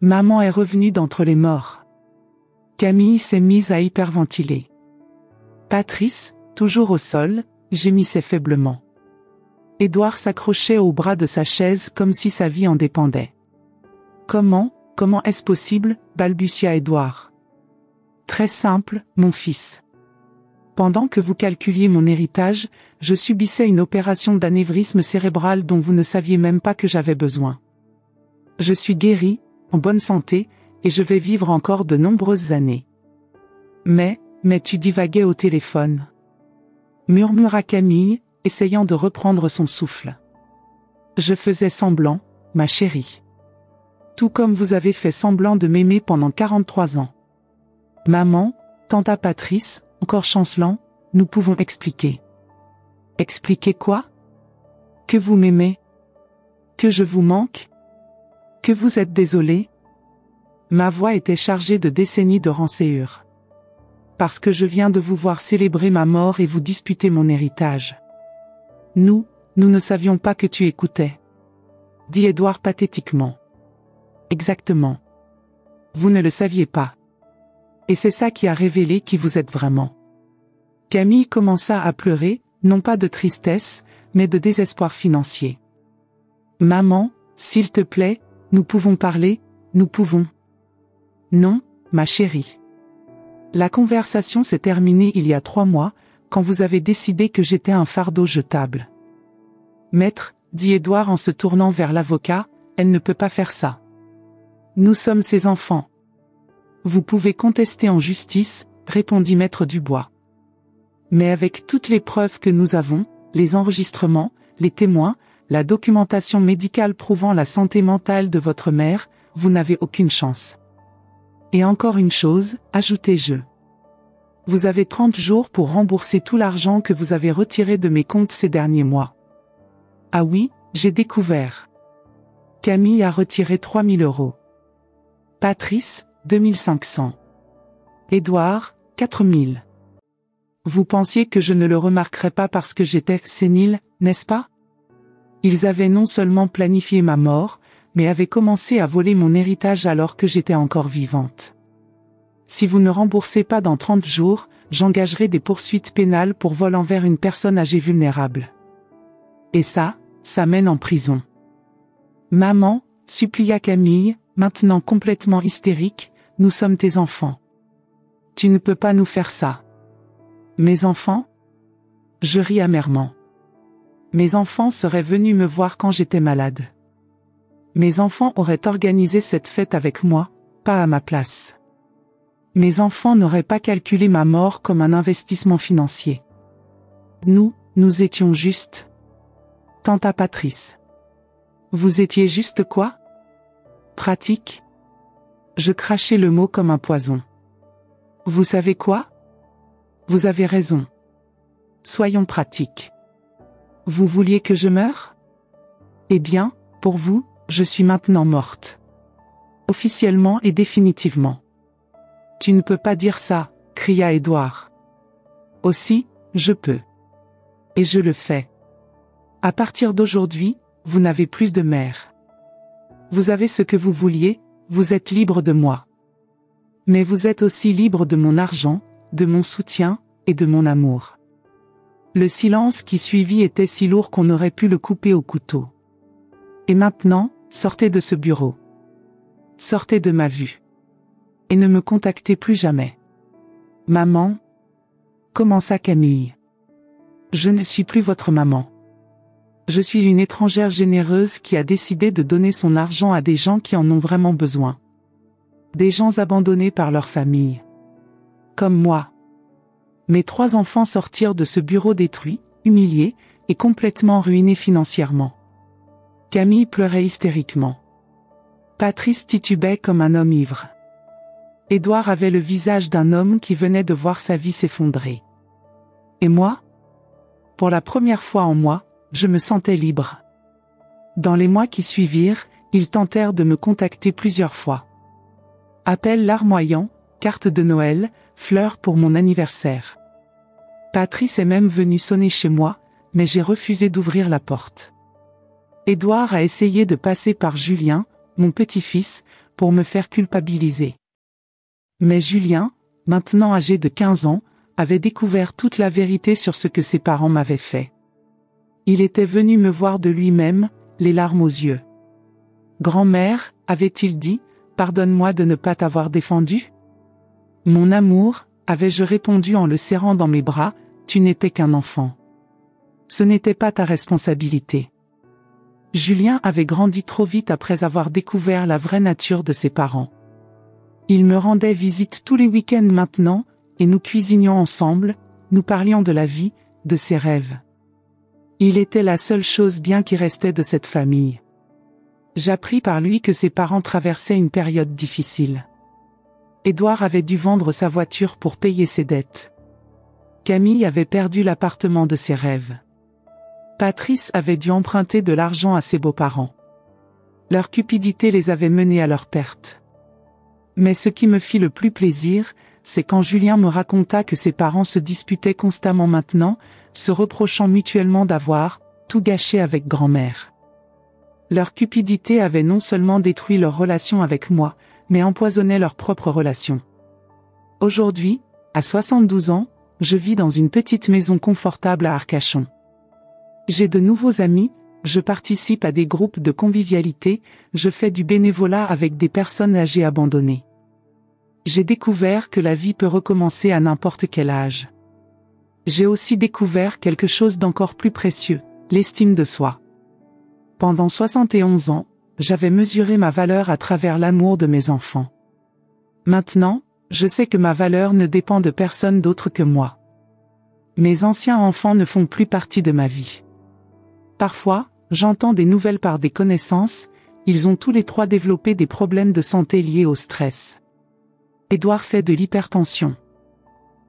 Maman est revenue d'entre les morts. Camille s'est mise à hyperventiler. Patrice, toujours au sol, gémissait faiblement. Édouard s'accrochait au bras de sa chaise comme si sa vie en dépendait. Comment est-ce possible, balbutia Édouard. Très simple, mon fils. Pendant que vous calculiez mon héritage, je subissais une opération d'anévrisme cérébral dont vous ne saviez même pas que j'avais besoin. Je suis guéri, en bonne santé, et je vais vivre encore de nombreuses années. Mais tu divaguais au téléphone. Murmura Camille, essayant de reprendre son souffle. Je faisais semblant, ma chérie. Tout comme vous avez fait semblant de m'aimer pendant 43 ans. Maman, tenta Patrice, encore chancelant, nous pouvons expliquer. Expliquer quoi? Que vous m'aimez? Que je vous manque? Que vous êtes désolé? Ma voix était chargée de décennies de rançéure. Parce que je viens de vous voir célébrer ma mort et vous disputer mon héritage. Nous ne savions pas que tu écoutais. Dit Édouard pathétiquement. Exactement. Vous ne le saviez pas. Et c'est ça qui a révélé qui vous êtes vraiment. Camille commença à pleurer, non pas de tristesse, mais de désespoir financier. Maman, s'il te plaît, nous pouvons parler, nous pouvons. Non, ma chérie. La conversation s'est terminée il y a 3 mois, quand vous avez décidé que j'étais un fardeau jetable. Maître, dit Édouard en se tournant vers l'avocat, elle ne peut pas faire ça. Nous sommes ses enfants. Vous pouvez contester en justice, répondit maître Dubois. Mais avec toutes les preuves que nous avons, les enregistrements, les témoins, la documentation médicale prouvant la santé mentale de votre mère, vous n'avez aucune chance. Et encore une chose, ajoutai-je. Vous avez 30 jours pour rembourser tout l'argent que vous avez retiré de mes comptes ces derniers mois. Ah oui, j'ai découvert. Camille a retiré 3 000 €. Patrice, 2 500. Édouard, 4 000. Vous pensiez que je ne le remarquerais pas parce que j'étais sénile, n'est-ce pas? Ils avaient non seulement planifié ma mort, mais avaient commencé à voler mon héritage alors que j'étais encore vivante. Si vous ne remboursez pas dans 30 jours, j'engagerai des poursuites pénales pour vol envers une personne âgée vulnérable. Et ça mène en prison. Maman, supplia Camille, maintenant complètement hystérique, nous sommes tes enfants. Tu ne peux pas nous faire ça. Mes enfants? Je ris amèrement. Mes enfants seraient venus me voir quand j'étais malade. Mes enfants auraient organisé cette fête avec moi, pas à ma place. Mes enfants n'auraient pas calculé ma mort comme un investissement financier. Nous étions juste. Tanta Patrice. Vous étiez juste quoi? Pratique? Je crachai le mot comme un poison. Vous savez quoi? Vous avez raison. Soyons pratiques. Vous vouliez que je meure? Eh bien, pour vous, je suis maintenant morte. Officiellement et définitivement. Tu ne peux pas dire ça, cria Édouard. Aussi, je peux. Et je le fais. À partir d'aujourd'hui, vous n'avez plus de mère. Vous avez ce que vous vouliez, vous êtes libre de moi. Mais vous êtes aussi libre de mon argent, de mon soutien, et de mon amour. Le silence qui suivit était si lourd qu'on aurait pu le couper au couteau. Et maintenant, sortez de ce bureau. Sortez de ma vue. Et ne me contactez plus jamais. Maman, commença Camille. Je ne suis plus votre maman. Je suis une étrangère généreuse qui a décidé de donner son argent à des gens qui en ont vraiment besoin. Des gens abandonnés par leur famille. Comme moi. Mes 3 enfants sortirent de ce bureau détruit, humiliés, et complètement ruinés financièrement. Camille pleurait hystériquement. Patrice titubait comme un homme ivre. Édouard avait le visage d'un homme qui venait de voir sa vie s'effondrer. Et moi? Pour la première fois en moi, je me sentais libre. Dans les mois qui suivirent, ils tentèrent de me contacter plusieurs fois. Appel larmoyant, carte de Noël, fleurs pour mon anniversaire. Patrice est même venu sonner chez moi, mais j'ai refusé d'ouvrir la porte. Édouard a essayé de passer par Julien, mon petit-fils, pour me faire culpabiliser. Mais Julien, maintenant âgé de 15 ans, avait découvert toute la vérité sur ce que ses parents m'avaient fait. Il était venu me voir de lui-même, les larmes aux yeux. « Grand-mère, avait-il dit, pardonne-moi de ne pas t'avoir défendu ?» Mon amour, avais-je répondu en le serrant dans mes bras, tu n'étais qu'un enfant. Ce n'était pas ta responsabilité. Julien avait grandi trop vite après avoir découvert la vraie nature de ses parents. Il me rendait visite tous les week-ends maintenant, et nous cuisinions ensemble, nous parlions de la vie, de ses rêves. Il était la seule chose bien qui restait de cette famille. J'appris par lui que ses parents traversaient une période difficile. Édouard avait dû vendre sa voiture pour payer ses dettes. Camille avait perdu l'appartement de ses rêves. Patrice avait dû emprunter de l'argent à ses beaux-parents. Leur cupidité les avait menés à leur perte. Mais ce qui me fit le plus plaisir, c'est quand Julien me raconta que ses parents se disputaient constamment maintenant, se reprochant mutuellement d'avoir tout gâché avec grand-mère. Leur cupidité avait non seulement détruit leur relation avec moi, mais empoisonnait leur propre relation. Aujourd'hui, à 72 ans, je vis dans une petite maison confortable à Arcachon. J'ai de nouveaux amis, je participe à des groupes de convivialité, je fais du bénévolat avec des personnes âgées abandonnées. J'ai découvert que la vie peut recommencer à n'importe quel âge. J'ai aussi découvert quelque chose d'encore plus précieux, l'estime de soi. Pendant 71 ans, j'avais mesuré ma valeur à travers l'amour de mes enfants. Maintenant, je sais que ma valeur ne dépend de personne d'autre que moi. Mes anciens enfants ne font plus partie de ma vie. Parfois, j'entends des nouvelles par des connaissances, ils ont tous les 3 développé des problèmes de santé liés au stress. Édouard fait de l'hypertension.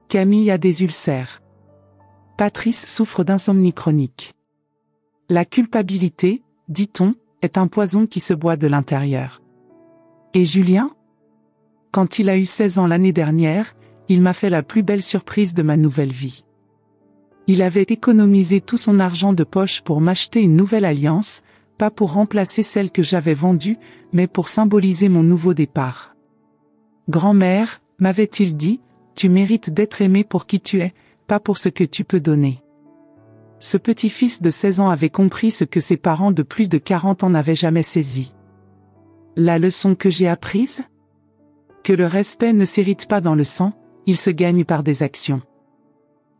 Camille a des ulcères. Patrice souffre d'insomnie chronique. La culpabilité, dit-on, est un poison qui se boit de l'intérieur. Et Julien? Quand il a eu 16 ans l'année dernière, il m'a fait la plus belle surprise de ma nouvelle vie. Il avait économisé tout son argent de poche pour m'acheter une nouvelle alliance, pas pour remplacer celle que j'avais vendue, mais pour symboliser mon nouveau départ. Grand-mère, m'avait-il dit, tu mérites d'être aimé pour qui tu es, pas pour ce que tu peux donner. Ce petit-fils de 16 ans avait compris ce que ses parents de plus de 40 ans n'avaient jamais saisi. La leçon que j'ai apprise? Que le respect ne s'hérite pas dans le sang, il se gagne par des actions.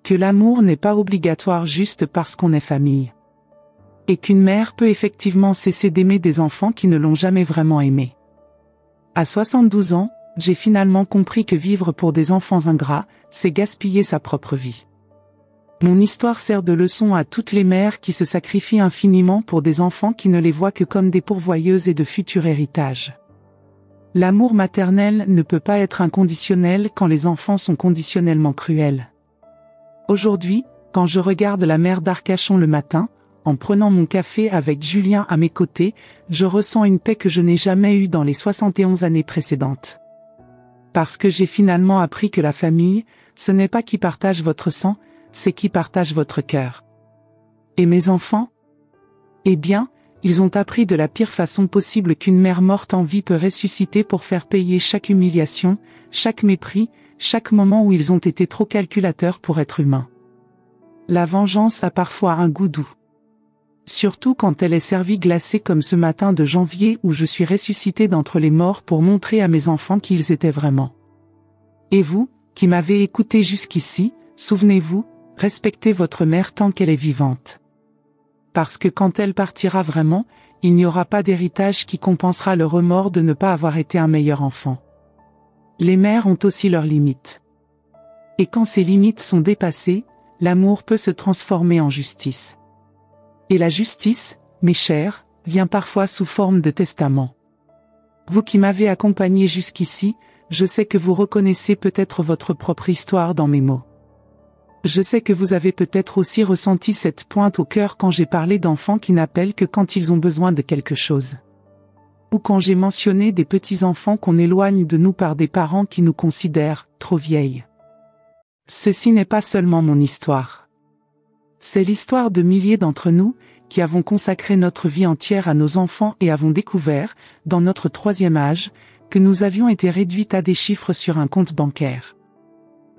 Que l'amour n'est pas obligatoire juste parce qu'on est famille. Et qu'une mère peut effectivement cesser d'aimer des enfants qui ne l'ont jamais vraiment aimé. À 72 ans, j'ai finalement compris que vivre pour des enfants ingrats, c'est gaspiller sa propre vie. Mon histoire sert de leçon à toutes les mères qui se sacrifient infiniment pour des enfants qui ne les voient que comme des pourvoyeuses et de futurs héritages. L'amour maternel ne peut pas être inconditionnel quand les enfants sont conditionnellement cruels. Aujourd'hui, quand je regarde la mère d'Arcachon le matin, en prenant mon café avec Julien à mes côtés, je ressens une paix que je n'ai jamais eue dans les 71 années précédentes. Parce que j'ai finalement appris que la famille, ce n'est pas qui partage votre sang, c'est qui partage votre cœur. Et mes enfants? Eh bien, ils ont appris de la pire façon possible qu'une mère morte en vie peut ressusciter pour faire payer chaque humiliation, chaque mépris, chaque moment où ils ont été trop calculateurs pour être humains. La vengeance a parfois un goût doux. Surtout quand elle est servie glacée comme ce matin de janvier où je suis ressuscité d'entre les morts pour montrer à mes enfants qui ils étaient vraiment. Et vous, qui m'avez écouté jusqu'ici, souvenez-vous, respectez votre mère tant qu'elle est vivante. Parce que quand elle partira vraiment, il n'y aura pas d'héritage qui compensera le remords de ne pas avoir été un meilleur enfant. Les mères ont aussi leurs limites. Et quand ces limites sont dépassées, l'amour peut se transformer en justice. Et la justice, mes chers, vient parfois sous forme de testament. Vous qui m'avez accompagné jusqu'ici, je sais que vous reconnaissez peut-être votre propre histoire dans mes mots. Je sais que vous avez peut-être aussi ressenti cette pointe au cœur quand j'ai parlé d'enfants qui n'appellent que quand ils ont besoin de quelque chose. Ou quand j'ai mentionné des petits-enfants qu'on éloigne de nous par des parents qui nous considèrent trop vieilles. Ceci n'est pas seulement mon histoire. C'est l'histoire de milliers d'entre nous, qui avons consacré notre vie entière à nos enfants et avons découvert, dans notre 3e âge, que nous avions été réduites à des chiffres sur un compte bancaire.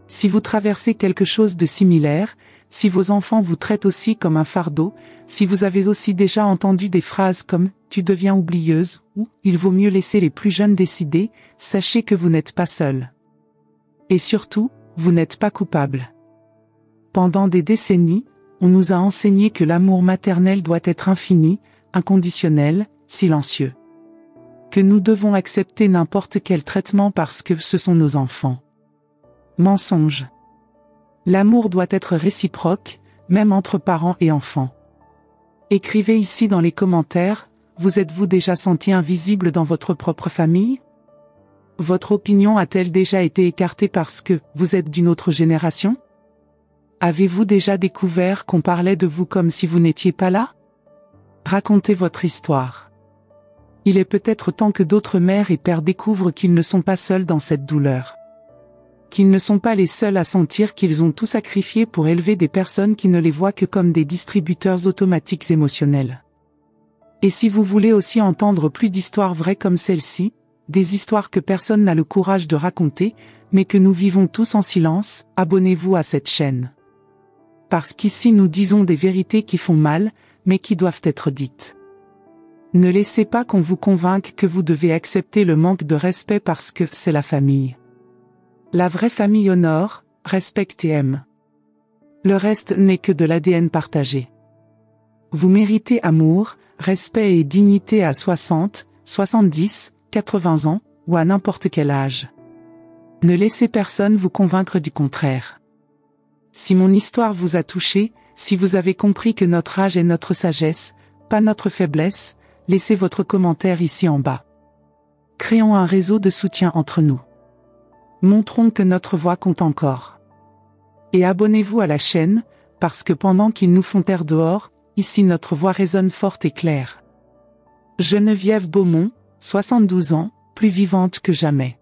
Si vous traversez quelque chose de similaire, si vos enfants vous traitent aussi comme un fardeau, si vous avez aussi déjà entendu des phrases comme « tu deviens oublieuse » ou « il vaut mieux laisser les plus jeunes décider », sachez que vous n'êtes pas seul. Et surtout, vous n'êtes pas coupable. Pendant des décennies, on nous a enseigné que l'amour maternel doit être infini, inconditionnel, silencieux. Que nous devons accepter n'importe quel traitement parce que ce sont nos enfants. Mensonge. L'amour doit être réciproque, même entre parents et enfants. Écrivez ici dans les commentaires, vous êtes-vous déjà senti invisible dans votre propre famille? Votre opinion a-t-elle déjà été écartée parce que vous êtes d'une autre génération? Avez-vous déjà découvert qu'on parlait de vous comme si vous n'étiez pas là? Racontez votre histoire. Il est peut-être temps que d'autres mères et pères découvrent qu'ils ne sont pas seuls dans cette douleur. Qu'ils ne sont pas les seuls à sentir qu'ils ont tout sacrifié pour élever des personnes qui ne les voient que comme des distributeurs automatiques émotionnels. Et si vous voulez aussi entendre plus d'histoires vraies comme celle-ci, des histoires que personne n'a le courage de raconter, mais que nous vivons tous en silence, abonnez-vous à cette chaîne. Parce qu'ici nous disons des vérités qui font mal, mais qui doivent être dites. Ne laissez pas qu'on vous convainque que vous devez accepter le manque de respect parce que c'est la famille. La vraie famille honore, respecte et aime. Le reste n'est que de l'ADN partagé. Vous méritez amour, respect et dignité à 60, 70, 80 ans, ou à n'importe quel âge. Ne laissez personne vous convaincre du contraire. Si mon histoire vous a touché, si vous avez compris que notre âge est notre sagesse, pas notre faiblesse, laissez votre commentaire ici en bas. Créons un réseau de soutien entre nous. Montrons que notre voix compte encore. Et abonnez-vous à la chaîne, parce que pendant qu'ils nous font taire dehors, ici notre voix résonne forte et claire. Geneviève Beaumont, 72 ans, plus vivante que jamais.